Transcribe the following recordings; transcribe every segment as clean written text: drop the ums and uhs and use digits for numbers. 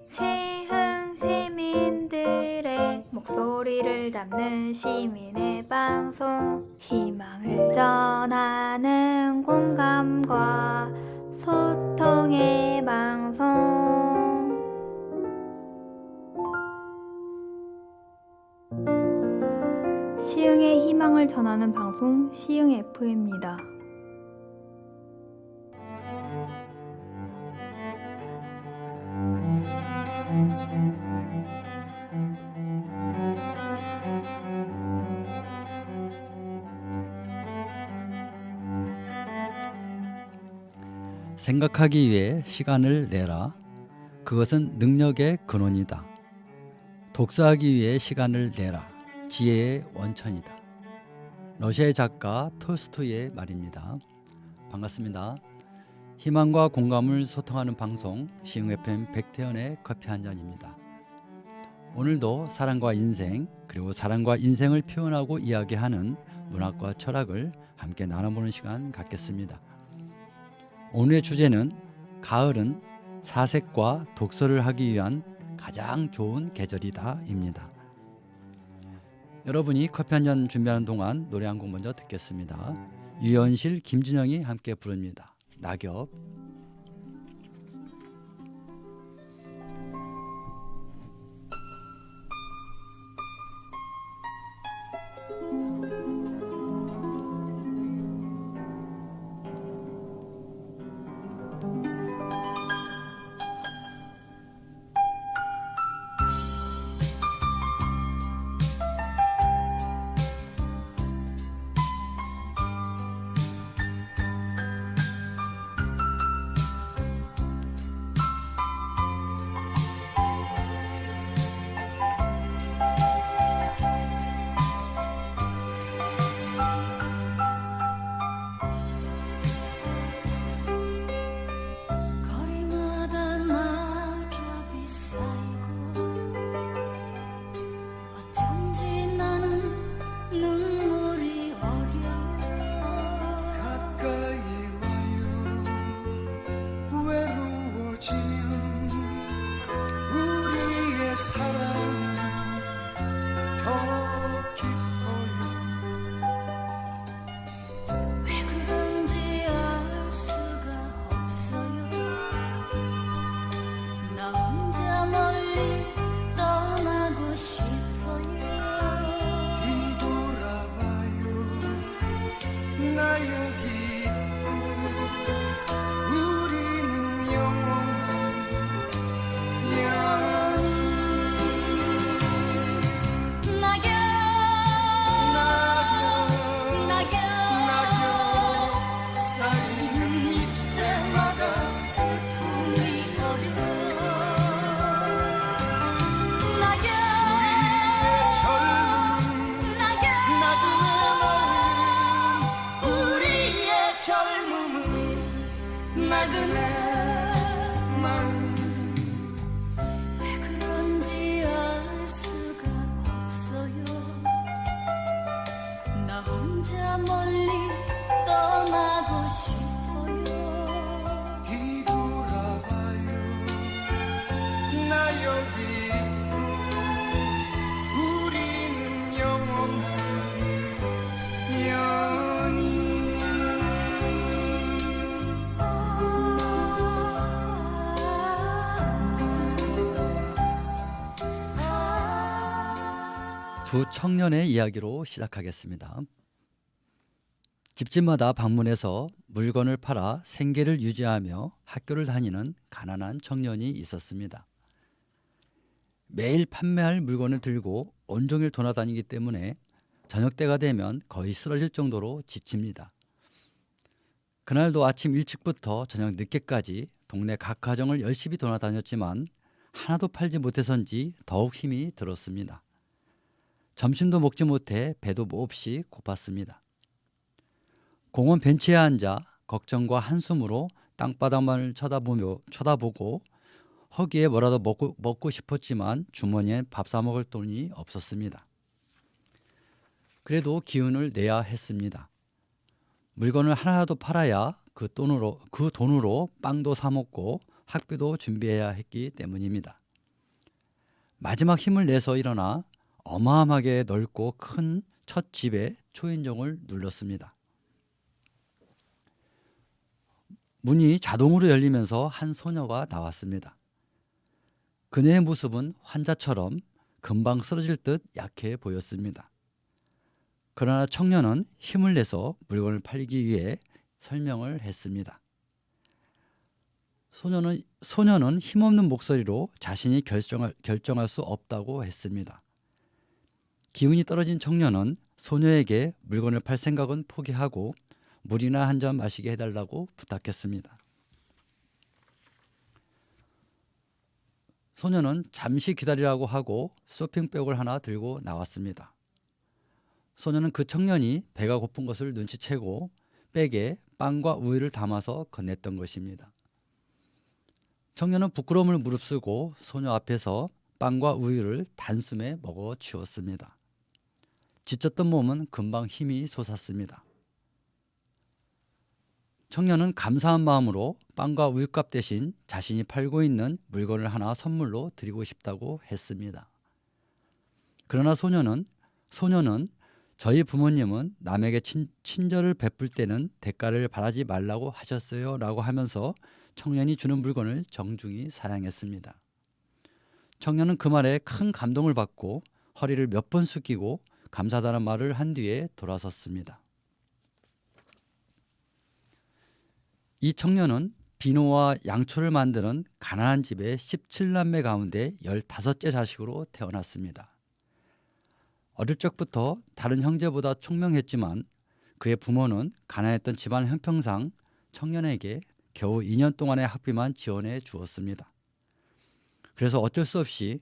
세흥 시민들의 목소리를 담는 시민의 방송, 희망을 전하는 공감과 소통의 방송. 시흥의 희망을 전하는 방송, 시흥 FM입니다. 생각하기 위해 시간을 내라. 그것은 능력의 근원이다. 독서하기 위해 시간을 내라. 지혜의 원천이다. 러시아의 작가 톨스토이의 말입니다. 반갑습니다. 희망과 공감을 소통하는 방송 시흥 FM 백태현의 커피 한 잔입니다. 오늘도 사랑과 인생 그리고 사랑과 인생을 표현하고 이야기하는 문학과 철학을 함께 나눠보는 시간 갖겠습니다. 오늘의 주제는 가을은 사색과 독서를 하기 위한 가장 좋은 계절이다 입니다. 여러분이 커피 한 잔 준비하는 동안 노래 한 곡 먼저 듣겠습니다. 유연실, 김진영이 함께 부릅니다. 낙엽. 거리마다 낙엽이 쌓이고 어쩐지 나는 눈물이 어려워. 가까이 와요. 외로워지면 우리의 사랑은 더 깊어요. 왜 그런지 알 수가 없어요. 나 혼자 멀리 떠나고 싶어요. 뒤돌아봐요. 나 여기 있고 우리는 영원한 낙엽 쌓이는 잎새마다 슬픔이 어려. 낙엽 젊은 우리의 젊음은 나그네 마음. 왜 그런지 알 수가 없어요. 나 혼자 멀리 떠나고 싶어요. 뒤돌아봐요. 나 여기 있고 우리는 영원한 연인. 두 청년의 이야기로 시작하겠습니다. 집집마다 방문해서 물건을 팔아 생계를 유지하며 학교를 다니는 가난한 청년이 있었습니다. 매일 판매할 물건을 들고 온종일 돌아다니기 때문에 저녁 때가 되면 거의 쓰러질 정도로 지칩니다. 그날도 아침 일찍부터 저녁 늦게까지 동네 각 가정을 열심히 돌아다녔지만 하나도 팔지 못해서인지 더욱 힘이 들었습니다. 점심도 먹지 못해 배도 몹시 고팠습니다. 공원 벤치에 앉아 걱정과 한숨으로 땅바닥만을 쳐다보고 허기에 뭐라도 먹고 싶었지만 주머니에 밥 사 먹을 돈이 없었습니다. 그래도 기운을 내야 했습니다. 물건을 하나라도 팔아야 그 돈으로 빵도 사 먹고 학비도 준비해야 했기 때문입니다. 마지막 힘을 내서 일어나 어마어마하게 넓고 큰 첫 집의 초인종을 눌렀습니다. 문이 자동으로 열리면서 한 소녀가 나왔습니다. 그녀의 모습은 환자처럼 금방 쓰러질 듯 약해 보였습니다. 그러나 청년은 힘을 내서 물건을 팔기 위해 설명을 했습니다. 소녀는 힘없는 목소리로 자신이 결정할 수 없다고 했습니다. 기운이 떨어진 청년은 소녀에게 물건을 팔 생각은 포기하고 물이나 한 잔 마시게 해달라고 부탁했습니다. 소녀는 잠시 기다리라고 하고 쇼핑백을 하나 들고 나왔습니다. 소녀는 그 청년이 배가 고픈 것을 눈치채고 백에 빵과 우유를 담아서 건넸던 것입니다. 청년은 부끄러움을 무릅쓰고 소녀 앞에서 빵과 우유를 단숨에 먹어 치웠습니다. 지쳤던 몸은 금방 힘이 솟았습니다. 청년은 감사한 마음으로 빵과 우유값 대신 자신이 팔고 있는 물건을 하나 선물로 드리고 싶다고 했습니다. 그러나 소녀는 저희 부모님은 남에게 친절을 베풀 때는 대가를 바라지 말라고 하셨어요 라고 하면서 청년이 주는 물건을 정중히 사양했습니다. 청년은 그 말에 큰 감동을 받고 허리를 몇 번 숙이고 감사하다는 말을 한 뒤에 돌아섰습니다. 이 청년은 비누와 양초를 만드는 가난한 집의 17남매 가운데 15째 자식으로 태어났습니다. 어릴 적부터 다른 형제보다 총명했지만 그의 부모는 가난했던 집안 형편상 청년에게 겨우 2년 동안의 학비만 지원해 주었습니다. 그래서 어쩔 수 없이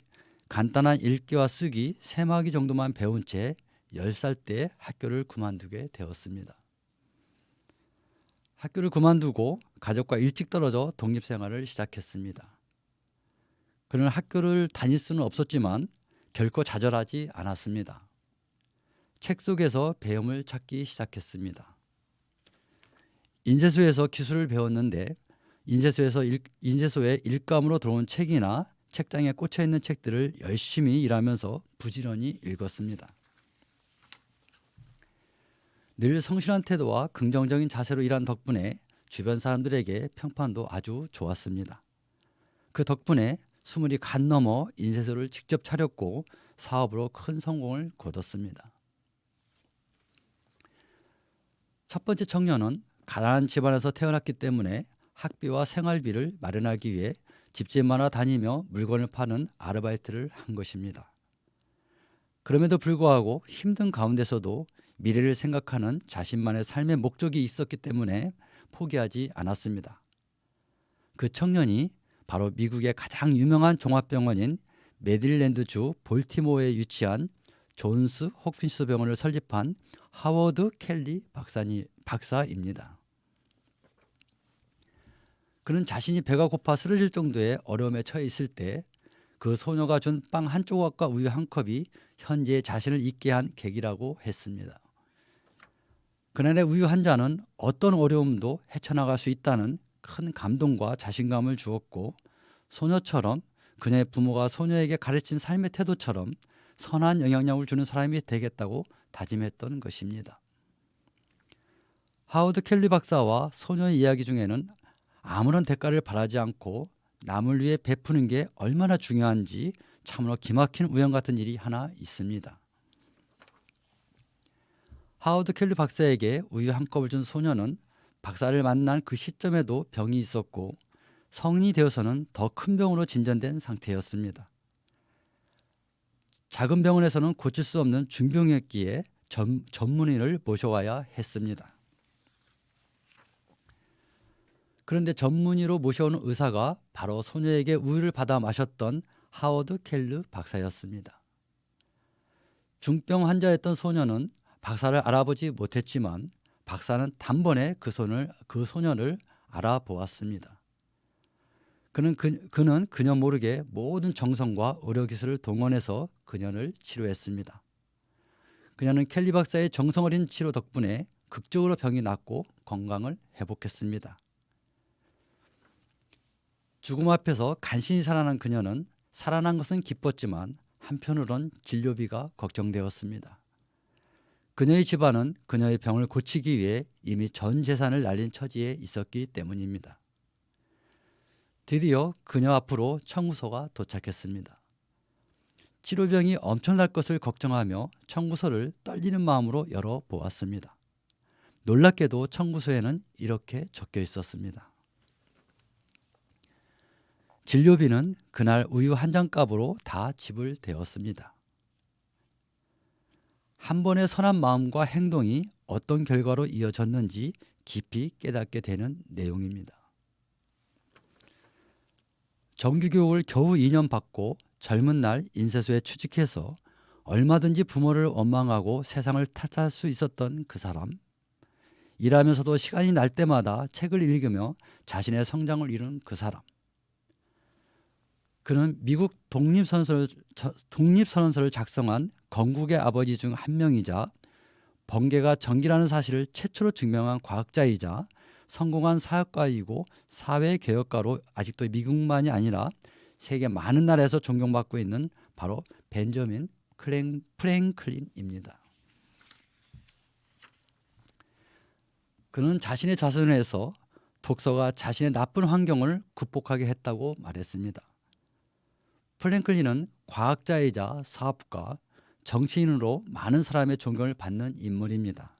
간단한 읽기와 쓰기, 세마기 정도만 배운 채 10살 때 학교를 그만두게 되었습니다. 학교를 그만두고 가족과 일찍 떨어져 독립생활을 시작했습니다. 그는 학교를 다닐 수는 없었지만 결코 좌절하지 않았습니다. 책 속에서 배움을 찾기 시작했습니다. 인쇄소에서 기술을 배웠는데 인쇄소에 일감으로 들어온 책이나 책장에 꽂혀 있는 책들을 열심히 일하면서 부지런히 읽었습니다. 늘 성실한 태도와 긍정적인 자세로 일한 덕분에 주변 사람들에게 평판도 아주 좋았습니다. 그 덕분에 수물이 간 넘어 인쇄소를 직접 차렸고 사업으로 큰 성공을 거뒀습니다. 첫 번째 청년은 가난한 집안에서 태어났기 때문에 학비와 생활비를 마련하기 위해 집집마다 다니며 물건을 파는 아르바이트를 한 것입니다. 그럼에도 불구하고 힘든 가운데서도 미래를 생각하는 자신만의 삶의 목적이 있었기 때문에 포기하지 않았습니다. 그 청년이 바로 미국의 가장 유명한 종합병원인 메릴랜드주 볼티모어에 위치한 존스 홉킨스 병원을 설립한 하워드 켈리 박사입니다. 그는 자신이 배가 고파 쓰러질 정도의 어려움에 처해 있을 때 그 소녀가 준 빵 한 조각과 우유 한 컵이 현재의 자신을 있게 한 계기라고 했습니다. 그날의 우유 한 잔은 어떤 어려움도 헤쳐나갈 수 있다는 큰 감동과 자신감을 주었고 소녀처럼 그녀의 부모가 소녀에게 가르친 삶의 태도처럼 선한 영향력을 주는 사람이 되겠다고 다짐했던 것입니다. 하워드 켈리 박사와 소녀의 이야기 중에는 아무런 대가를 바라지 않고 남을 위해 베푸는 게 얼마나 중요한지 참으로 기막힌 우연 같은 일이 하나 있습니다. 하워드 켈리 박사에게 우유 한 컵을 준 소녀는 박사를 만난 그 시점에도 병이 있었고 성인이 되어서는 더 큰 병으로 진전된 상태였습니다. 작은 병원에서는 고칠 수 없는 중병이었기에 전문의를 모셔와야 했습니다. 그런데 전문의로 모셔오는 의사가 바로 소녀에게 우유를 받아 마셨던 하워드 켈리 박사였습니다. 중병 환자였던 소녀는 박사를 알아보지 못했지만 박사는 단번에 그 소녀를 알아보았습니다. 그는 그녀 모르게 모든 정성과 의료기술을 동원해서 그녀를 치료했습니다. 그녀는 켈리 박사의 정성 어린 치료 덕분에 극적으로 병이 낫고 건강을 회복했습니다. 죽음 앞에서 간신히 살아난 그녀는 살아난 것은 기뻤지만 한편으론 진료비가 걱정되었습니다. 그녀의 집안은 그녀의 병을 고치기 위해 이미 전 재산을 날린 처지에 있었기 때문입니다. 드디어 그녀 앞으로 청구서가 도착했습니다. 치료병이 엄청날 것을 걱정하며 청구서를 떨리는 마음으로 열어보았습니다. 놀랍게도 청구서에는 이렇게 적혀 있었습니다. 진료비는 그날 우유 한 잔 값으로 다 지불되었습니다. 한 번의 선한 마음과 행동이 어떤 결과로 이어졌는지 깊이 깨닫게 되는 내용입니다. 정규교육을 겨우 2년 받고 젊은 날 인쇄소에 취직해서 얼마든지 부모를 원망하고 세상을 탓할 수 있었던 그 사람, 일하면서도 시간이 날 때마다 책을 읽으며 자신의 성장을 이룬 그 사람, 그는 미국 독립선언서를 작성한 건국의 아버지 중 한 명이자 번개가 전기라는 사실을 최초로 증명한 과학자이자 성공한 사역가이고 사회개혁가로 아직도 미국만이 아니라 세계 많은 나라에서 존경받고 있는 바로 벤저민 프랭클린입니다. 그는 자신의 자서전에서 독서가 자신의 나쁜 환경을 극복하게 했다고 말했습니다. 프랭클린은 과학자이자 사업가, 정치인으로 많은 사람의 존경을 받는 인물입니다.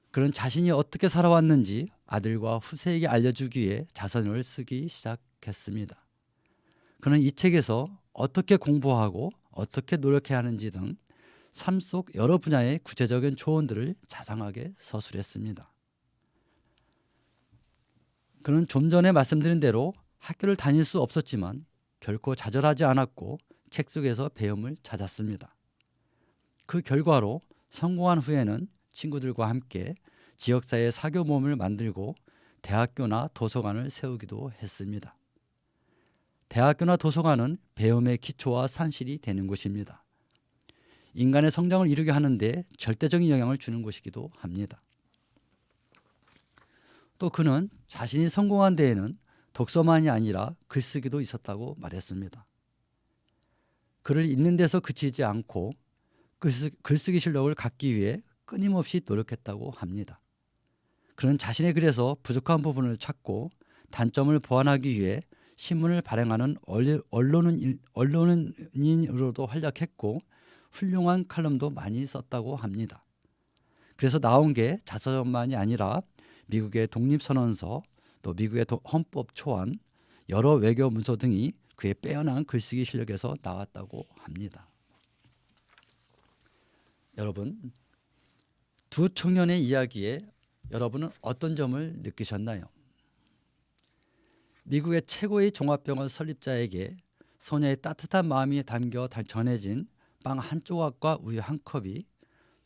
그는 자신이 어떻게 살아왔는지 아들과 후세에게 알려주기 위해 자서전을 쓰기 시작했습니다. 그는 이 책에서 어떻게 공부하고 어떻게 노력해야 하는지 등 삶 속 여러 분야의 구체적인 조언들을 자상하게 서술했습니다. 그는 좀 전에 말씀드린 대로 학교를 다닐 수 없었지만 결코 좌절하지 않았고 책 속에서 배움을 찾았습니다. 그 결과로 성공한 후에는 친구들과 함께 지역사회 사교 모임을 만들고 대학교나 도서관을 세우기도 했습니다. 대학교나 도서관은 배움의 기초와 산실이 되는 곳입니다. 인간의 성장을 이루게 하는데 절대적인 영향을 주는 곳이기도 합니다. 또 그는 자신이 성공한 데에는 독서만이 아니라 글쓰기도 있었다고 말했습니다. 글을 읽는 데서 그치지 않고 글쓰기 실력을 갖기 위해 끊임없이 노력했다고 합니다. 그는 자신의 글에서 부족한 부분을 찾고 단점을 보완하기 위해 신문을 발행하는 언론인으로도 활약했고 훌륭한 칼럼도 많이 썼다고 합니다. 그래서 나온 게 자서전만이 아니라 미국의 독립선언서, 또 미국의 헌법 초안, 여러 외교 문서 등이 그의 빼어난 글쓰기 실력에서 나왔다고 합니다. 여러분, 두 청년의 이야기에 여러분은 어떤 점을 느끼셨나요? 미국의 최고의 종합병원 설립자에게 소녀의 따뜻한 마음이 담겨 전해진 빵 한 조각과 우유 한 컵이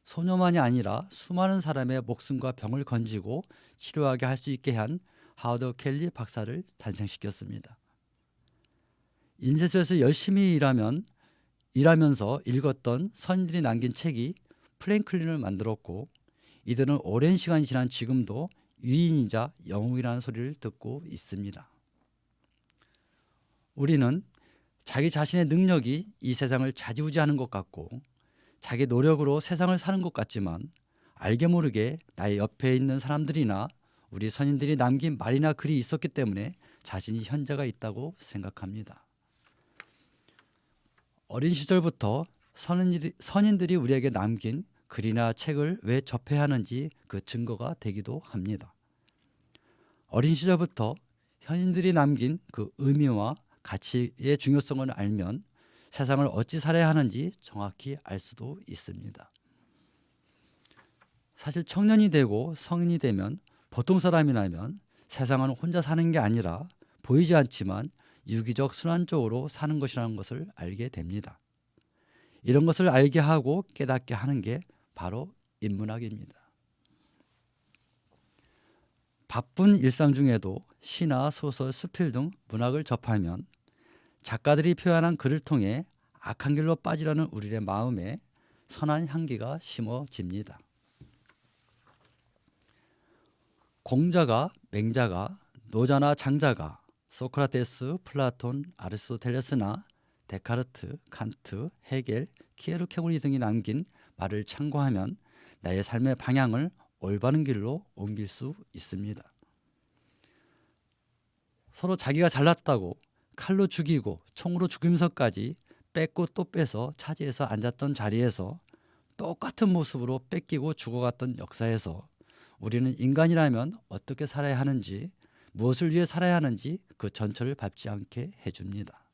소녀만이 아니라 수많은 사람의 목숨과 병을 건지고 치료하게 할 수 있게 한 하워드 켈리 박사를 탄생시켰습니다. 인쇄소에서 열심히 일하면서 읽었던 선인들이 남긴 책이 프랭클린을 만들었고, 이들은 오랜 시간이 지난 지금도 유인이자 영웅이라는 소리를 듣고 있습니다. 우리는 자기 자신의 능력이 이 세상을 좌지우지하는 것 같고 자기 노력으로 세상을 사는 것 같지만 알게 모르게 나의 옆에 있는 사람들이나 우리 선인들이 남긴 말이나 글이 있었기 때문에 자신이 현재가 있다고 생각합니다. 어린 시절부터 선인들이 우리에게 남긴 글이나 책을 왜 접해야 하는지 그 증거가 되기도 합니다. 어린 시절부터 현인들이 남긴 그 의미와 가치의 중요성을 알면 세상을 어찌 살아야 하는지 정확히 알 수도 있습니다. 사실 청년이 되고 성인이 되면 보통 사람이라면 세상은 혼자 사는 게 아니라 보이지 않지만 유기적 순환적으로 사는 것이라는 것을 알게 됩니다. 이런 것을 알게 하고 깨닫게 하는 게 바로 인문학입니다. 바쁜 일상 중에도 시나 소설, 수필 등 문학을 접하면 작가들이 표현한 글을 통해 악한 길로 빠지려는 우리의 마음에 선한 향기가 심어집니다. 공자가, 맹자가, 노자나 장자가, 소크라테스, 플라톤, 아리스토텔레스나 데카르트, 칸트, 헤겔, 키에르케고리 등이 남긴 말을 참고하면 나의 삶의 방향을 올바른 길로 옮길 수 있습니다. 서로 자기가 잘났다고 칼로 죽이고 총으로 죽이면서까지 뺏고 또 빼서 차지해서 앉았던 자리에서 똑같은 모습으로 뺏기고 죽어갔던 역사에서 우리는 인간이라면 어떻게 살아야 하는지, 무엇을 위해 살아야 하는지 그 전철을 밟지 않게 해줍니다.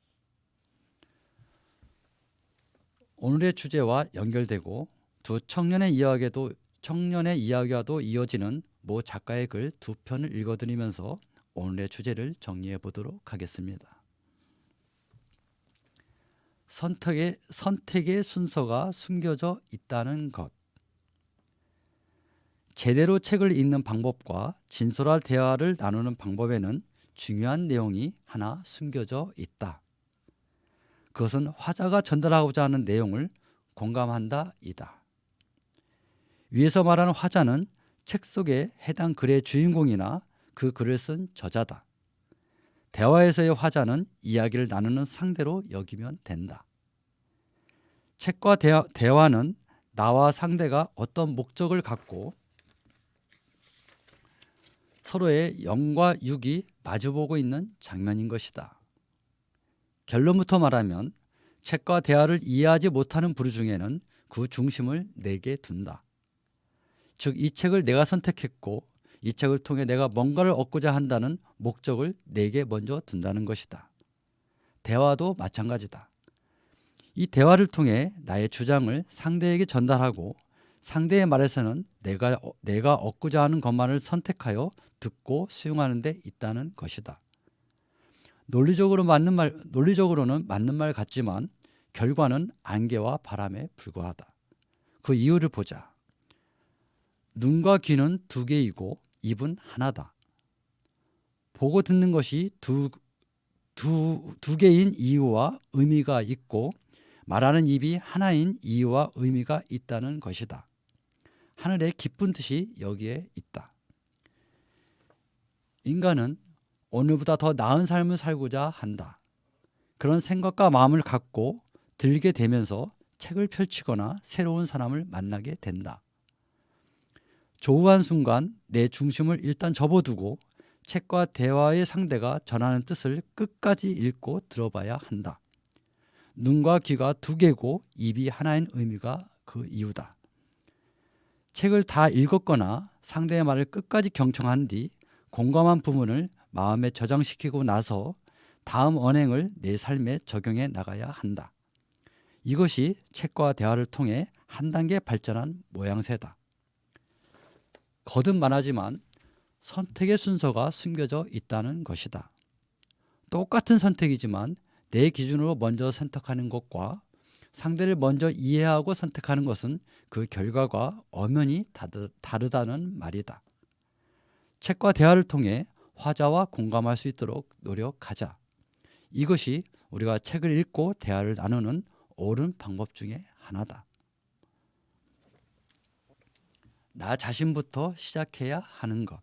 오늘의 주제와 연결되고 두 청년의 이야기와도 이어지는 모 작가의 글 두 편을 읽어드리면서 오늘의 주제를 정리해 보도록 하겠습니다. 선택의 순서가 숨겨져 있다는 것. 제대로 책을 읽는 방법과 진솔한 대화를 나누는 방법에는 중요한 내용이 하나 숨겨져 있다. 그것은 화자가 전달하고자 하는 내용을 공감한다이다. 위에서 말하는 화자는 책 속의 해당 글의 주인공이나 그 글을 쓴 저자다. 대화에서의 화자는 이야기를 나누는 상대로 여기면 된다. 책과 대화는 나와 상대가 어떤 목적을 갖고 서로의 0과 6이 마주보고 있는 장면인 것이다. 결론부터 말하면 책과 대화를 이해하지 못하는 부류 중에는 그 중심을 내게 둔다. 즉, 이 책을 내가 선택했고 이 책을 통해 내가 뭔가를 얻고자 한다는 목적을 내게 먼저 둔다는 것이다. 대화도 마찬가지다. 이 대화를 통해 나의 주장을 상대에게 전달하고 상대의 말에서는 내가 얻고자 하는 것만을 선택하여 듣고 수용하는 데 있다는 것이다. 논리적으로는 맞는 말 같지만 결과는 안개와 바람에 불과하다. 그 이유를 보자. 눈과 귀는 두 개이고 입은 하나다. 보고 듣는 것이 두 개인 이유와 의미가 있고 말하는 입이 하나인 이유와 의미가 있다는 것이다. 하늘의 깊은 뜻이 여기에 있다. 인간은 오늘보다 더 나은 삶을 살고자 한다. 그런 생각과 마음을 갖고 들게 되면서 책을 펼치거나 새로운 사람을 만나게 된다. 조우한 순간 내 중심을 일단 접어두고 책과 대화의 상대가 전하는 뜻을 끝까지 읽고 들어봐야 한다. 눈과 귀가 두 개고 입이 하나인 의미가 그 이유다. 책을 다 읽었거나 상대의 말을 끝까지 경청한 뒤 공감한 부분을 마음에 저장시키고 나서 다음 언행을 내 삶에 적용해 나가야 한다. 이것이 책과 대화를 통해 한 단계 발전한 모양새다. 거듭 말하지만 선택의 순서가 숨겨져 있다는 것이다. 똑같은 선택이지만 내 기준으로 먼저 선택하는 것과 상대를 먼저 이해하고 선택하는 것은 그 결과가 엄연히 다르다는 말이다. 책과 대화를 통해 화자와 공감할 수 있도록 노력하자. 이것이 우리가 책을 읽고 대화를 나누는 옳은 방법 중에 하나다. 나 자신부터 시작해야 하는 것.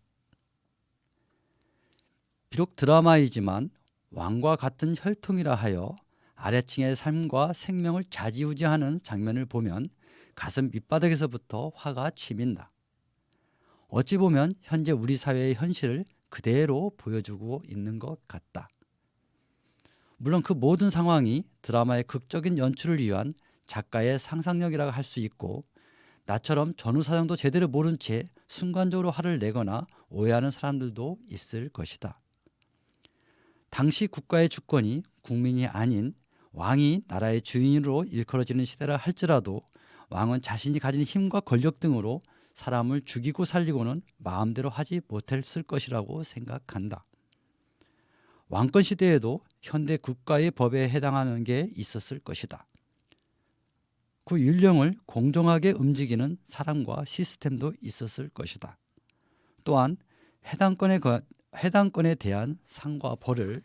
비록 드라마이지만 왕과 같은 혈통이라 하여 아래층의 삶과 생명을 좌지우지하는 장면을 보면 가슴 밑바닥에서부터 화가 치민다. 어찌 보면 현재 우리 사회의 현실을 그대로 보여주고 있는 것 같다. 물론 그 모든 상황이 드라마의 극적인 연출을 위한 작가의 상상력이라고 할 수 있고 나처럼 전후 사정도 제대로 모른 채 순간적으로 화를 내거나 오해하는 사람들도 있을 것이다. 당시 국가의 주권이 국민이 아닌 왕이 나라의 주인으로 일컬어지는 시대라 할지라도 왕은 자신이 가진 힘과 권력 등으로 사람을 죽이고 살리고는 마음대로 하지 못했을 것이라고 생각한다. 왕권 시대에도 현대 국가의 법에 해당하는 게 있었을 것이다. 그 율령을 공정하게 움직이는 사람과 시스템도 있었을 것이다. 또한 해당권에 대한 상과 벌을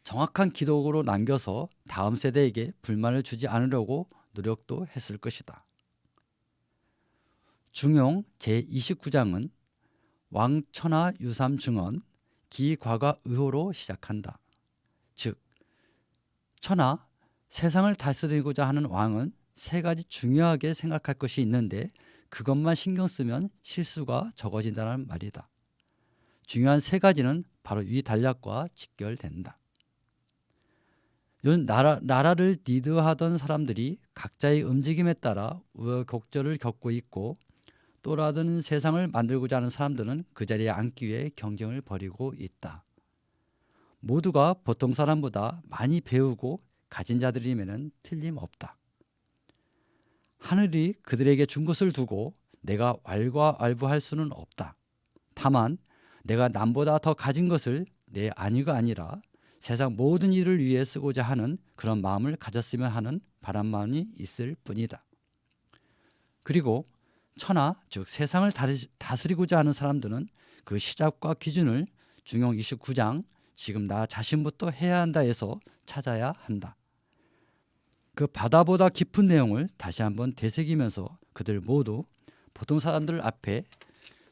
정확한 기록으로 남겨서 다음 세대에게 불만을 주지 않으려고 노력도 했을 것이다. 중용 제29장은 왕천하 유삼증언 기과가의호로 시작한다. 즉 천하 세상을 다스리고자 하는 왕은 세 가지 중요하게 생각할 것이 있는데 그것만 신경 쓰면 실수가 적어진다는 말이다. 중요한 세 가지는 바로 이 단락과 직결된다. 요즘 나라를 리드하던 사람들이 각자의 움직임에 따라 우여곡절을 겪고 있고 또 다른 세상을 만들고자 하는 사람들은 그 자리에 앉기 위해 경쟁을 벌이고 있다. 모두가 보통 사람보다 많이 배우고 가진 자들이면 틀림없다. 하늘이 그들에게 준 것을 두고 내가 왈가왈부할 수는 없다. 다만 내가 남보다 더 가진 것을 내 안위가 아니라 세상 모든 일을 위해 쓰고자 하는 그런 마음을 가졌으면 하는 바람만이 있을 뿐이다. 그리고 천하 즉 세상을 다스리고자 하는 사람들은 그 시작과 기준을 중용 29장 지금 나 자신부터 해야 한다에서 찾아야 한다. 그 바다보다 깊은 내용을 다시 한번 되새기면서 그들 모두 보통 사람들 앞에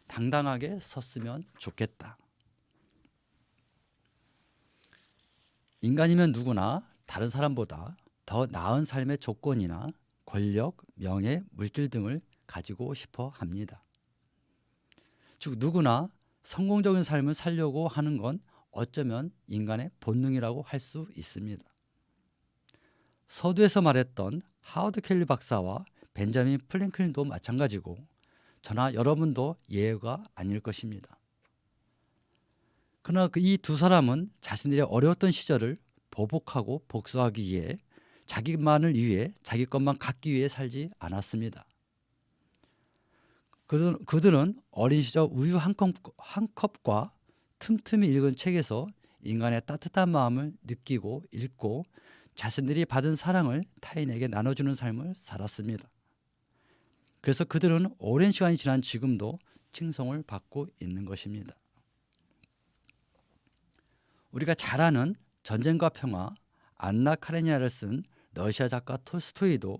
당당하게 섰으면 좋겠다. 인간이면 누구나 다른 사람보다 더 나은 삶의 조건이나 권력, 명예, 물질 등을 가지고 싶어 합니다. 즉 누구나 성공적인 삶을 살려고 하는 건 어쩌면 인간의 본능이라고 할 수 있습니다. 서두에서 말했던 하워드 켈리 박사와 벤자민 프랭클린도 마찬가지고 저나 여러분도 예외가 아닐 것입니다. 그러나 이 두 사람은 자신들의 어려웠던 시절을 보복하고 복수하기 위해 자기만을 위해 자기 것만 갖기 위해 살지 않았습니다. 그들은 어린 시절 우유 한 컵과 틈틈이 읽은 책에서 인간의 따뜻한 마음을 느끼고 읽고 자신들이 받은 사랑을 타인에게 나눠주는 삶을 살았습니다. 그래서 그들은 오랜 시간이 지난 지금도 칭송을 받고 있는 것입니다. 우리가 잘 아는 전쟁과 평화, 안나 카레니나를 쓴 러시아 작가 톨스토이도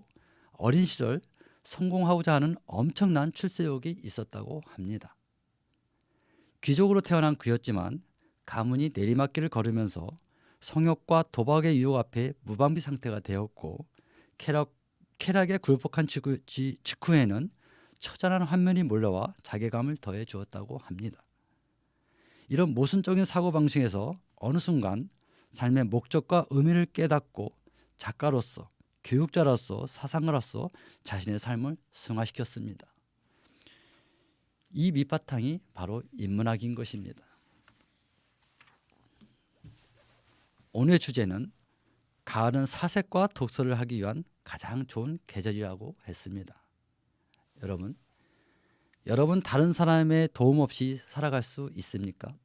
어린 시절 성공하고자 하는 엄청난 출세욕이 있었다고 합니다. 귀족으로 태어난 그였지만 가문이 내리막길을 걸으면서 성욕과 도박의 유혹 앞에 무방비 상태가 되었고 쾌락에 굴복한 직후에는 처절한 환멸이 몰려와 자괴감을 더해 주었다고 합니다. 이런 모순적인 사고방식에서 어느 순간 삶의 목적과 의미를 깨닫고 작가로서 교육자로서 사상가로서 자신의 삶을 승화시켰습니다. 이 밑바탕이 바로 인문학인 것입니다. 오늘의 주제는 가을은 사색과 독서를 하기 위한 가장 좋은 계절이라고 했습니다. 여러분 다른 사람의 도움 없이 살아갈 수 있습니까?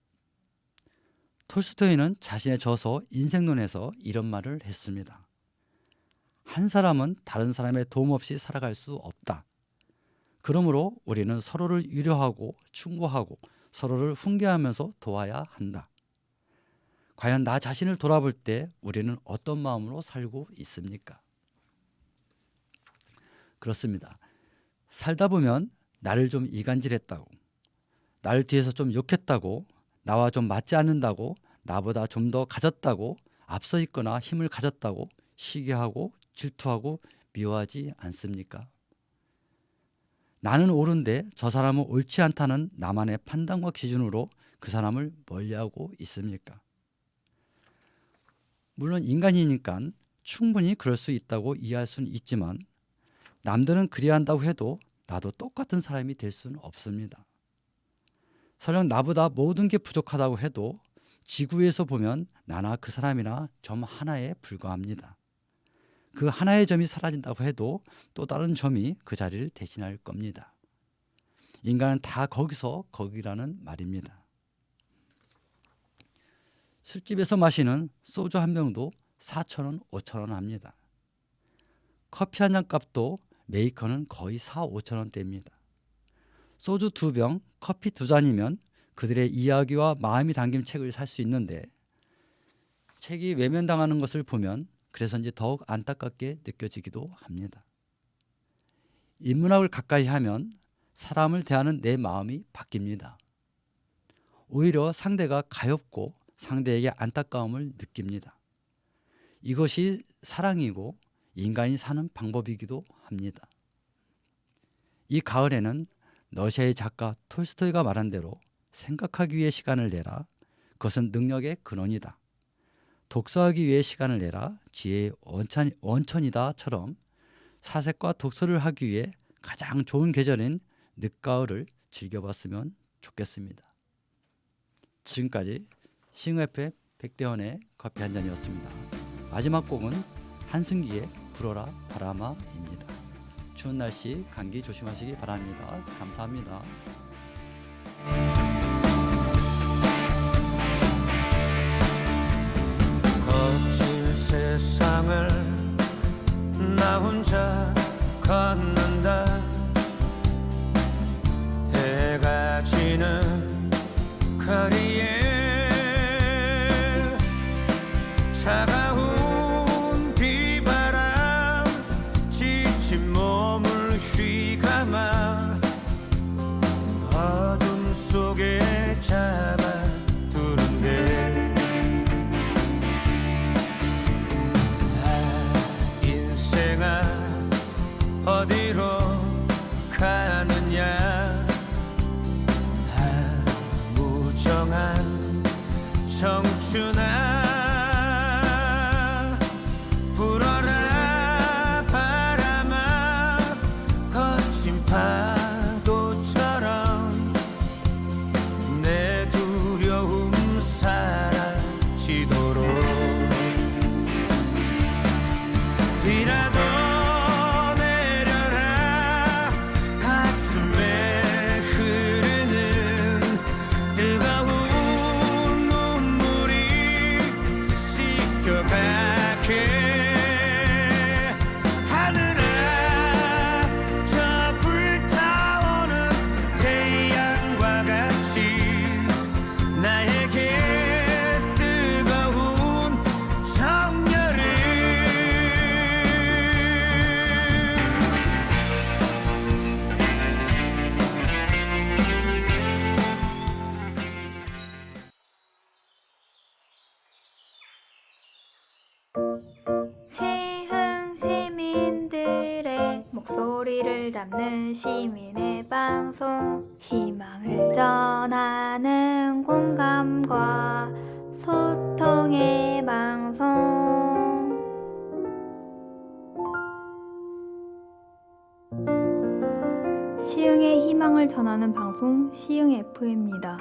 톨스토이는 자신의 저서 인생론에서 이런 말을 했습니다. 한 사람은 다른 사람의 도움 없이 살아갈 수 없다. 그러므로 우리는 서로를 위로하고 충고하고 서로를 훈계하면서 도와야 한다. 과연 나 자신을 돌아볼 때 우리는 어떤 마음으로 살고 있습니까? 그렇습니다. 살다 보면 나를 좀 이간질했다고, 나를 뒤에서 좀 욕했다고, 나와 좀 맞지 않는다고, 나보다 좀 더 가졌다고, 앞서 있거나 힘을 가졌다고 시기하고 질투하고 미워하지 않습니까? 나는 옳은데 저 사람은 옳지 않다는 나만의 판단과 기준으로 그 사람을 멀리하고 있습니까? 물론 인간이니까 충분히 그럴 수 있다고 이해할 수는 있지만 남들은 그리한다고 해도 나도 똑같은 사람이 될 수는 없습니다. 설령 나보다 모든 게 부족하다고 해도 지구에서 보면 나나 그 사람이나 점 하나에 불과합니다. 그 하나의 점이 사라진다고 해도 또 다른 점이 그 자리를 대신할 겁니다. 인간은 다 거기서 거기라는 말입니다. 술집에서 마시는 소주 한 병도 4,000원, 5,000원 합니다. 커피 한 잔 값도 메이커는 거의 4, 5,000원대입니다. 소주 2병, 커피 2잔이면 그들의 이야기와 마음이 담긴 책을 살 수 있는데 책이 외면당하는 것을 보면 그래서인지 더욱 안타깝게 느껴지기도 합니다. 인문학을 가까이 하면 사람을 대하는 내 마음이 바뀝니다. 오히려 상대가 가엾고 상대에게 안타까움을 느낍니다. 이것이 사랑이고 인간이 사는 방법이기도 합니다. 이 가을에는 러시아의 작가 톨스토이가 말한 대로 생각하기 위해 시간을 내라. 그것은 능력의 근원이다. 독서하기 위해 시간을 내라. 지혜의 원천이다처럼 사색과 독서를 하기 위해 가장 좋은 계절인 늦가을을 즐겨봤으면 좋겠습니다. 지금까지 시흥FM 백대현의 커피 한 잔이었습니다. 마지막 곡은 한승기의 불어라 바람아입니다. 추운 날씨 감기 조심하시기 바랍니다. 감사합니다. 거칠 세상을 나 혼자 걷는다. 해가 지는 거리에 차가운 비바람 지친 몸을 휘감아 어둠 속에 잡아두는데 인생아 어디로 가느냐 무정한 청춘아 불어라 바람아 거친 파도처럼 내 두려움 사라지도록 비라도 내려라 가슴에 흐르는 뜨거운 눈물이 씻겨가게 하늘아 저 불타오는 태양과 같이 나에게 뜨거운 정열을 시흥 시민들의 목소리를 담는 시민의 방송, 희망을 전하는 공감과 소통의 방송. 시흥의 희망을 전하는 방송 시흥FM입니다.